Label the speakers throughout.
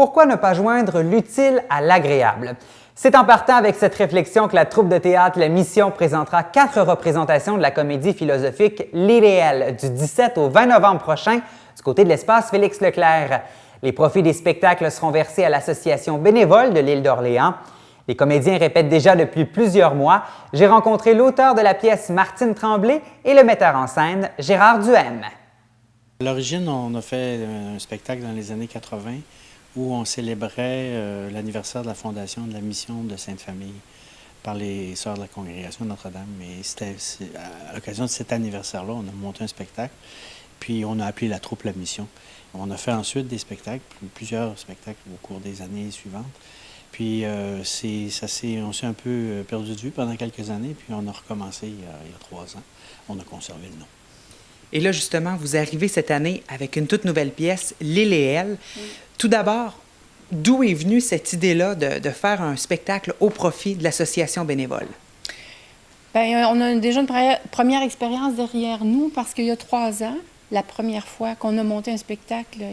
Speaker 1: Pourquoi ne pas joindre l'utile à l'agréable? C'est en partant avec cette réflexion que la troupe de théâtre La Mission présentera 4 représentations de la comédie philosophique L'Idéal du 17 au 20 novembre prochain du côté de l'espace Félix Leclerc. Les profits des spectacles seront versés à l'Association bénévole de l'île d'Orléans. Les comédiens répètent déjà depuis plusieurs mois. J'ai rencontré l'auteur de la pièce Martine Tremblay et le metteur en scène Gérard Duhem.
Speaker 2: À l'origine, on a fait un spectacle dans les années 80 où on célébrait l'anniversaire de la fondation de la Mission de Sainte-Famille par les Sœurs de la Congrégation de Notre-Dame. Et c'était à l'occasion de cet anniversaire-là, on a monté un spectacle, puis on a appelé la troupe La Mission. On a fait ensuite des spectacles, plusieurs spectacles au cours des années suivantes. Puis on s'est un peu perdu de vue pendant quelques années, puis on a recommencé il y a 3 ans. On a conservé le nom.
Speaker 3: Et là, justement, vous arrivez cette année avec une toute nouvelle pièce, L'Île et elle. Oui. Tout d'abord, d'où est venue cette idée-là de faire un spectacle au profit de l'association bénévole?
Speaker 4: Bien, on a déjà une première expérience derrière nous parce qu'il y a 3 ans, la première fois qu'on a monté un spectacle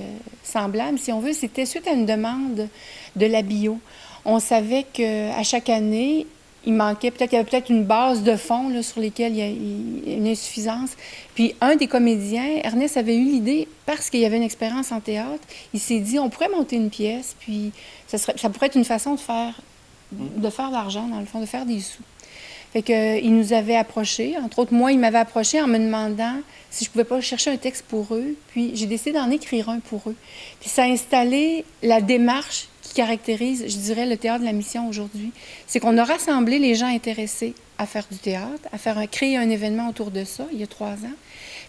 Speaker 4: semblable, si on veut, c'était suite à une demande de la bio. On savait qu'à chaque année, il y avait peut-être une base de fonds là, sur lesquels il y a une insuffisance. Puis un des comédiens, Ernest, avait eu l'idée, parce qu'il y avait une expérience en théâtre, il s'est dit, on pourrait monter une pièce, puis ça pourrait être une façon de faire de l'argent, dans le fond, de faire des sous. Fait qu'il nous avait approchés. Entre autres, moi, il m'avait approché en me demandant si je pouvais pas chercher un texte pour eux. Puis j'ai décidé d'en écrire un pour eux. Puis ça a installé la démarche qui caractérise, je dirais, le théâtre de la Mission aujourd'hui. C'est qu'on a rassemblé les gens intéressés à faire du théâtre, créer un événement autour de ça, il y a 3 ans.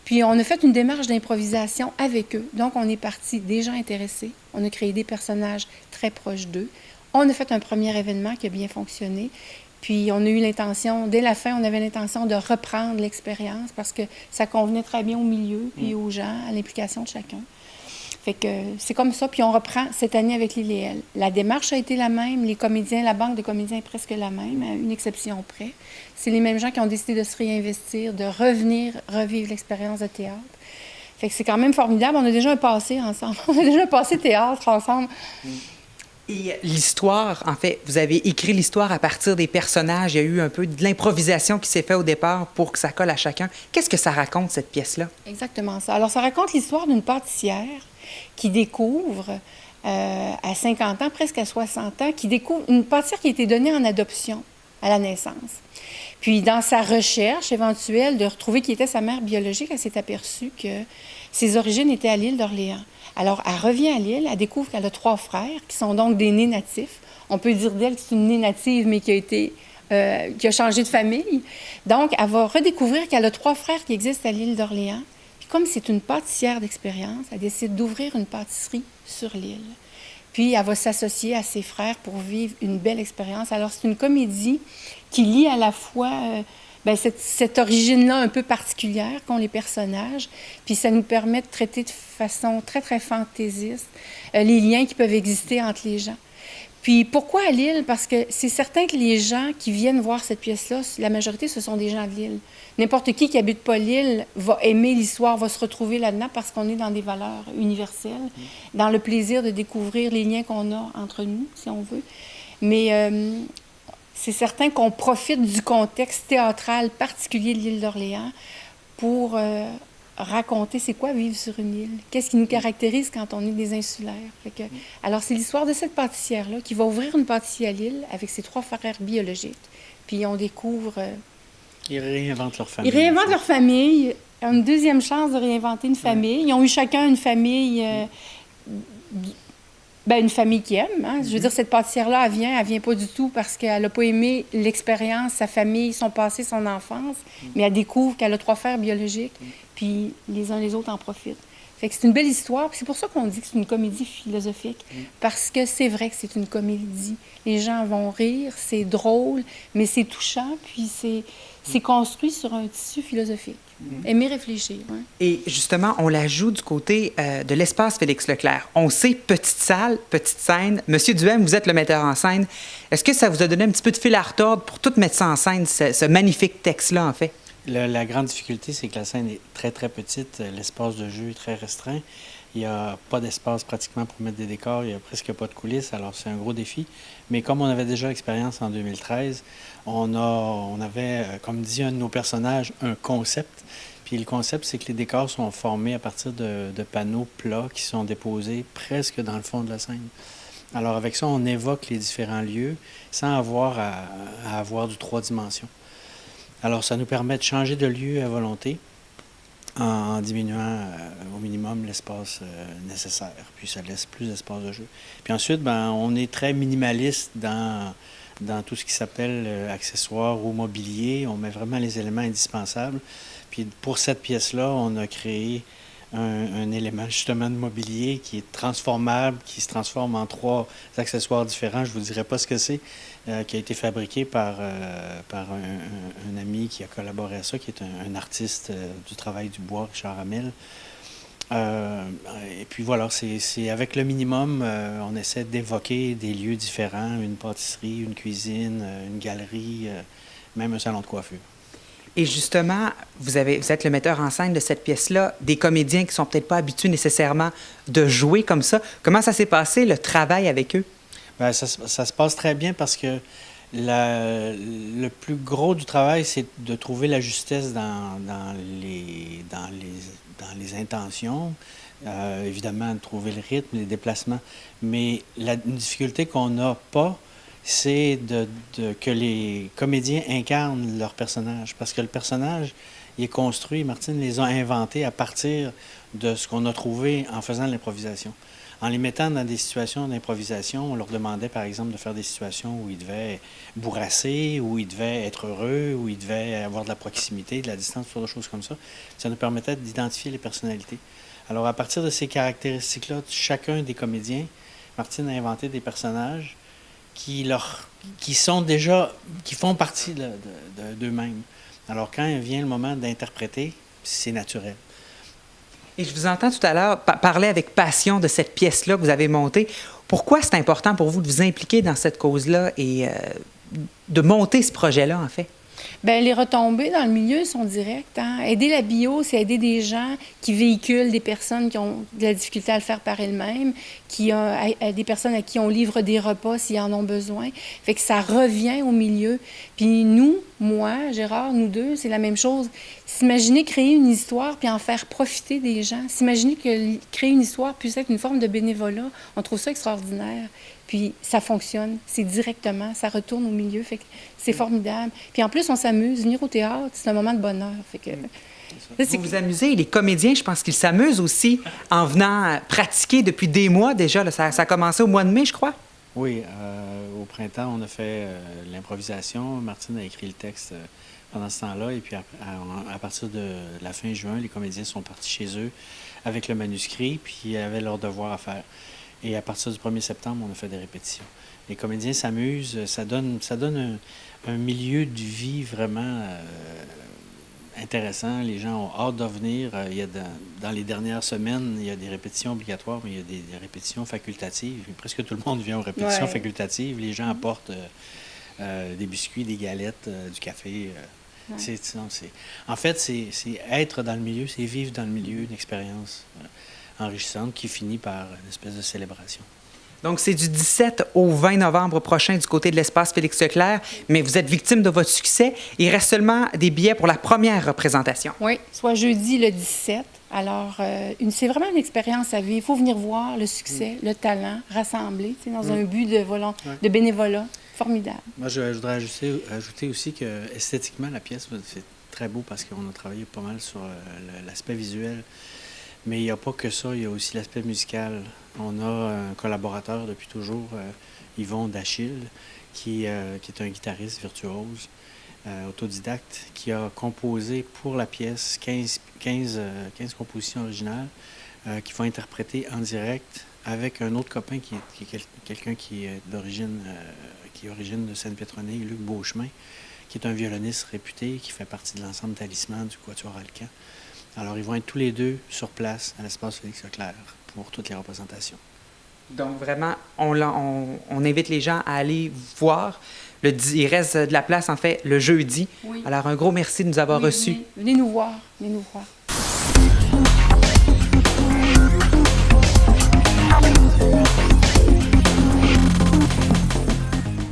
Speaker 4: Puis on a fait une démarche d'improvisation avec eux. Donc on est parti des gens intéressés. On a créé des personnages très proches d'eux. On a fait un premier événement qui a bien fonctionné. Puis on a eu l'intention, dès la fin, on avait l'intention de reprendre l'expérience parce que ça convenait très bien au milieu, puis aux gens, à l'implication de chacun. Fait que c'est comme ça, puis on reprend cette année avec L'Île et elle. La démarche a été la même, les comédiens, la banque de comédiens est presque la même, à une exception près. C'est les mêmes gens qui ont décidé de se réinvestir, de revenir revivre l'expérience de théâtre. Fait que c'est quand même formidable, on a déjà un passé ensemble, on a déjà un passé théâtre ensemble.
Speaker 3: Et l'histoire, en fait, vous avez écrit l'histoire à partir des personnages. Il y a eu un peu de l'improvisation qui s'est faite au départ pour que ça colle à chacun. Qu'est-ce que ça raconte, cette pièce-là?
Speaker 4: Exactement ça. Alors, ça raconte l'histoire d'une pâtissière qui découvre, à 50 ans, presque à 60 ans, qui découvre une pâtissière qui a été donnée en adoption à la naissance. Puis, dans sa recherche éventuelle de retrouver qui était sa mère biologique, elle s'est aperçue que ses origines étaient à l'île d'Orléans. Alors, elle revient à l'île, elle découvre qu'elle a 3 frères, qui sont donc des nés natifs. On peut dire d'elle que c'est une née native, mais qui a changé de famille. Donc, elle va redécouvrir qu'elle a 3 frères qui existent à l'île d'Orléans. Puis, comme c'est une pâtissière d'expérience, elle décide d'ouvrir une pâtisserie sur l'île. Puis, elle va s'associer à ses frères pour vivre une belle expérience. Alors, c'est une comédie qui lie à la fois cette origine-là un peu particulière qu'ont les personnages, puis ça nous permet de traiter de façon très, très fantaisiste les liens qui peuvent exister entre les gens. Puis pourquoi à l'île? Parce que c'est certain que les gens qui viennent voir cette pièce-là, la majorité, ce sont des gens de l'île. N'importe qui habite pas l'île va aimer l'histoire, va se retrouver là-dedans parce qu'on est dans des valeurs universelles, dans le plaisir de découvrir les liens qu'on a entre nous, si on veut. Mais c'est certain qu'on profite du contexte théâtral particulier de l'île d'Orléans pour raconter c'est quoi vivre sur une île, qu'est-ce qui nous caractérise quand on est des insulaires. Alors, c'est l'histoire de cette pâtissière-là qui va ouvrir une pâtisserie à l'île avec ses 3 frères biologiques. Puis on découvre...
Speaker 2: Ils réinventent leur famille.
Speaker 4: Ils réinventent leur famille. Ils ont une deuxième chance de réinventer une famille. Ils ont eu chacun une famille... une famille qui aime. Hein? Je veux dire, cette pâtissière-là, elle vient pas du tout parce qu'elle n'a pas aimé l'expérience, sa famille, son passé, son enfance, mais elle découvre qu'elle a 3 frères biologiques, puis les uns les autres en profitent. Fait que c'est une belle histoire, puis c'est pour ça qu'on dit que c'est une comédie philosophique, parce que c'est vrai que c'est une comédie. Les gens vont rire, c'est drôle, mais c'est touchant, puis c'est construit sur un tissu philosophique. Aimer réfléchir. Hein?
Speaker 3: Et justement, on la joue du côté de l'espace Félix Leclerc. On sait, petite salle, petite scène. Monsieur Duhem, vous êtes le metteur en scène. Est-ce que ça vous a donné un petit peu de fil à retordre pour tout mettre ça en scène, ce magnifique texte-là, en fait?
Speaker 2: La grande difficulté, c'est que la scène est très, très petite. L'espace de jeu est très restreint. Il n'y a pas d'espace pratiquement pour mettre des décors, il n'y a presque pas de coulisses, alors c'est un gros défi. Mais comme on avait déjà l'expérience en 2013, on avait, comme dit un de nos personnages, un concept. Puis le concept, c'est que les décors sont formés à partir de panneaux plats qui sont déposés presque dans le fond de la scène. Alors avec ça, on évoque les différents lieux sans avoir à avoir du 3 dimensions. Alors ça nous permet de changer de lieu à volonté en diminuant au minimum l'espace nécessaire. Puis ça laisse plus d'espace de jeu. Puis ensuite, ben, on est très minimaliste dans tout ce qui s'appelle accessoires ou mobilier. On met vraiment les éléments indispensables. Puis pour cette pièce-là, on a créé un élément justement de mobilier qui est transformable, qui se transforme en 3 accessoires différents. Je ne vous dirai pas ce que c'est, qui a été fabriqué par un ami qui a collaboré à ça, qui est un artiste du travail du bois, Richard Hamel. Et puis voilà, c'est avec le minimum, on essaie d'évoquer des lieux différents, une pâtisserie, une cuisine, une galerie, même un salon de coiffure.
Speaker 3: Et justement, vous êtes le metteur en scène de cette pièce-là, des comédiens qui ne sont peut-être pas habitués nécessairement de jouer comme ça. Comment ça s'est passé, le travail avec eux?
Speaker 2: Bien, ça se passe très bien parce que le plus gros du travail, c'est de trouver la justesse dans les intentions, évidemment, de trouver le rythme, les déplacements. Mais une difficulté qu'on n'a pas, c'est que les comédiens incarnent leur personnage. Parce que le personnage, il est construit, Martine les a inventés à partir de ce qu'on a trouvé en faisant de l'improvisation. En les mettant dans des situations d'improvisation, on leur demandait, par exemple, de faire des situations où ils devaient bourrasser, où ils devaient être heureux, où ils devaient avoir de la proximité, de la distance, toutes sortes de choses comme ça. Ça nous permettait d'identifier les personnalités. Alors, à partir de ces caractéristiques-là, chacun des comédiens, Martine a inventé des personnages qui font partie d'eux-mêmes. Alors, quand vient le moment d'interpréter, c'est naturel.
Speaker 3: Et je vous entends tout à l'heure parler avec passion de cette pièce-là que vous avez montée. Pourquoi c'est important pour vous de vous impliquer dans cette cause-là et de monter ce projet-là, en fait?
Speaker 4: Bien, les retombées dans le milieu sont directes. Hein? Aider la bio, c'est aider des gens qui véhiculent des personnes qui ont de la difficulté à le faire par elles-mêmes, des personnes à qui on livre des repas s'ils en ont besoin. Fait que ça revient au milieu. Puis nous, moi, Gérard, nous deux, c'est la même chose. S'imaginer créer une histoire puis en faire profiter des gens. S'imaginer que créer une histoire puisse être une forme de bénévolat, on trouve ça extraordinaire. Puis ça fonctionne, c'est directement, ça retourne au milieu, fait que c'est formidable. Puis en plus, on s'amuse. Venir au théâtre, c'est un moment de bonheur. Fait que,
Speaker 3: vous vous amusez. Les comédiens, je pense qu'ils s'amusent aussi en venant pratiquer depuis des mois déjà. Là, ça a commencé au mois de mai, je crois.
Speaker 2: Oui, au printemps, on a fait l'improvisation. Martine a écrit le texte pendant ce temps-là. Et puis à partir de la fin juin, les comédiens sont partis chez eux avec le manuscrit, puis ils avaient leur devoir à faire. Et à partir du 1er septembre, on a fait des répétitions. Les comédiens s'amusent, ça donne un milieu de vie vraiment intéressant. Les gens ont hâte de venir. Dans les dernières semaines, il y a des répétitions obligatoires, mais il y a des répétitions facultatives. Presque tout le monde vient aux répétitions facultatives. Les gens apportent des biscuits, des galettes, du café. En fait, c'est être dans le milieu, c'est vivre dans le milieu, une expérience enrichissante qui finit par une espèce de célébration.
Speaker 3: Donc, c'est du 17 au 20 novembre prochain du côté de l'espace Félix-Leclerc, mais vous êtes victime de votre succès. Il reste seulement des billets pour la première représentation.
Speaker 4: Oui, soit jeudi le 17. Alors, c'est vraiment une expérience à vivre. Il faut venir voir le succès, le talent, rassembler dans un but de bénévolat. Formidable.
Speaker 2: Moi, je voudrais ajouter aussi que esthétiquement, la pièce, c'est très beau parce qu'on a travaillé pas mal sur l'aspect visuel. Mais il n'y a pas que ça, il y a aussi l'aspect musical. On a un collaborateur depuis toujours, Yvon Dachille, qui est un guitariste virtuose, autodidacte, qui a composé pour la pièce 15 compositions originales qu'il va interpréter en direct avec un autre copain qui est quelqu'un qui est d'origine de Sainte-Pétronille, Luc Beauchemin, qui est un violoniste réputé, qui fait partie de l'ensemble Talisman du Quatuor Alcan. Alors, ils vont être tous les deux sur place à l'espace Félix-Leclerc pour toutes les représentations.
Speaker 3: Donc, vraiment, on invite les gens à aller voir. Il reste de la place, en fait, le jeudi. Oui. Alors, un gros merci de nous avoir reçus.
Speaker 4: Venez nous voir. Venez nous voir.